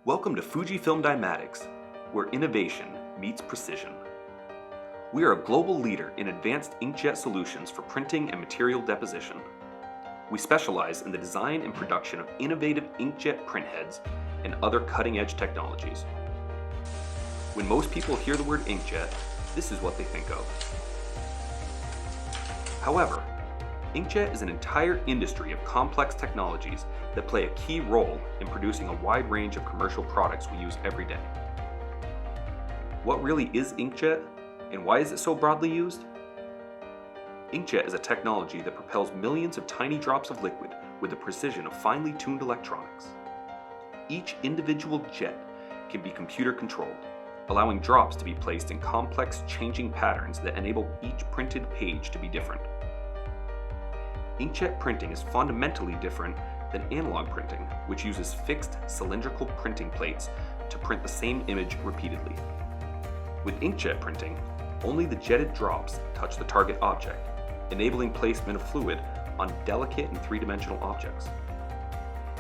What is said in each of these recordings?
Welcome to FUJIFILM Dimatix, where innovation meets precision. We are a global leader in advanced inkjet solutions for printing and material deposition. We specialize in the design and production of innovative inkjet printheads and other cutting-edge technologies. When most people hear the word inkjet, this is what they think of. However, inkjet is an entire industry of complex technologies that play a key role in producing a wide range of commercial products we use every day. What really is inkjet, and why is it so broadly used? Inkjet is a technology that propels millions of tiny drops of liquid with the precision of finely tuned electronics. Each individual jet can be computer controlled, allowing drops to be placed in complex changing patterns that enable each printed page to be different. Inkjet printing is fundamentally different than analog printing, which uses fixed cylindrical printing plates to print the same image repeatedly. With inkjet printing, only the jetted drops touch the target object, enabling placement of fluid on delicate and three-dimensional objects.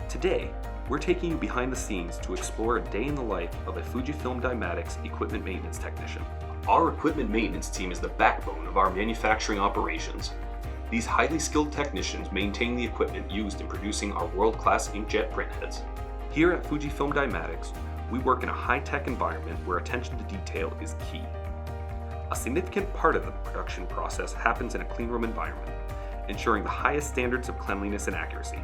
Today, we're taking you behind the scenes to explore a day in the life of a FUJIFILM Dimatix equipment maintenance technician. Our equipment maintenance team is the backbone of our manufacturing operations. These highly skilled technicians maintain the equipment used in producing our world-class inkjet printheads. Here at FUJIFILM Dimatix, we work in a high-tech environment where attention to detail is key. A significant part of the production process happens in a cleanroom environment, ensuring the highest standards of cleanliness and accuracy.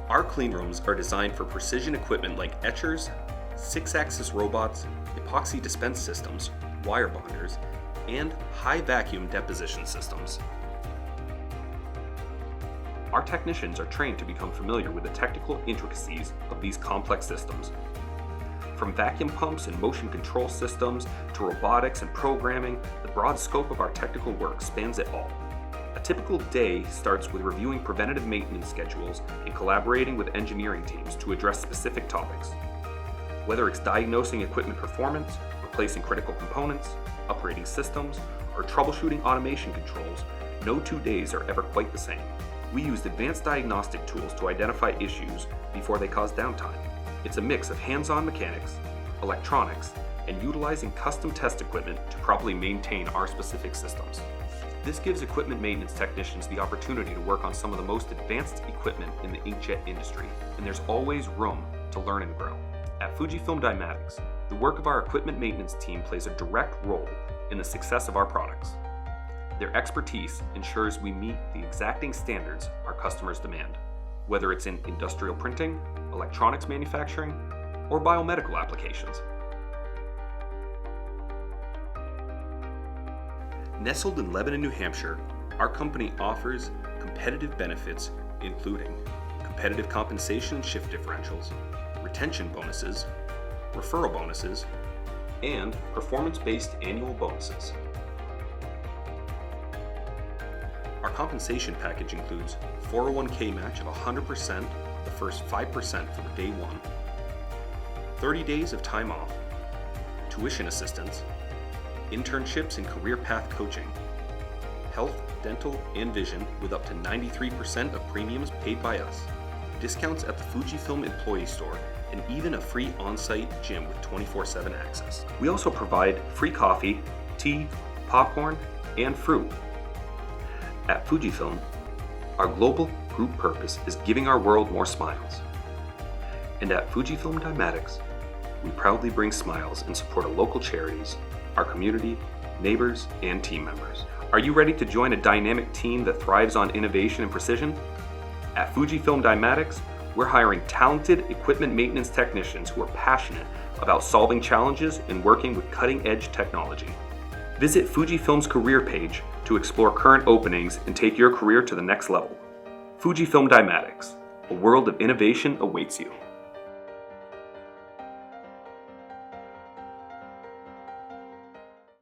Our cleanrooms are designed for precision equipment like etchers, 6-axis robots, epoxy dispense systems, wire bonders, and high vacuum deposition systems. Our technicians are trained to become familiar with the technical intricacies of these complex systems. From vacuum pumps and motion control systems to robotics and programming, the broad scope of our technical work spans it all. A typical day starts with reviewing preventative maintenance schedules and collaborating with engineering teams to address specific topics. Whether it's diagnosing equipment performance, replacing critical components, upgrading systems, or troubleshooting automation controls, no 2 days are ever quite the same. We used advanced diagnostic tools to identify issues before they cause downtime. It's a mix of hands-on mechanics, electronics, and utilizing custom test equipment to properly maintain our specific systems. This gives equipment maintenance technicians the opportunity to work on some of the most advanced equipment in the inkjet industry, and there's always room to learn and grow. At FUJIFILM Dimatix, the work of our equipment maintenance team plays a direct role in the success of our products. Their expertise ensures we meet the exacting standards our customers demand, whether it's in industrial printing, electronics manufacturing, or biomedical applications. Nestled in Lebanon, New Hampshire, our company offers competitive benefits including competitive compensation and shift differentials, retention bonuses, referral bonuses, and performance-based annual bonuses. Our compensation package includes 401k match of 100% the first 5% for the day one, 30 days of time off, tuition assistance, internships and career path coaching, health, dental, and vision with up to 93% of premiums paid by us, discounts at the FUJIFILM employee store, and even a free on-site gym with 24/7 access. We also provide free coffee, tea, popcorn, and fruit. At FUJIFILM, our global group purpose is giving our world more smiles. And at FUJIFILM Dimatix, we proudly bring smiles in support of local charities, our community, neighbors, and team members. Are you ready to join a dynamic team that thrives on innovation and precision? At FUJIFILM Dimatix, we're hiring talented equipment maintenance technicians who are passionate about solving challenges and working with cutting-edge technology. Visit FUJIFILM's career page to explore current openings and take your career to the next level. FUJIFILM Dimatix, a world of innovation awaits you.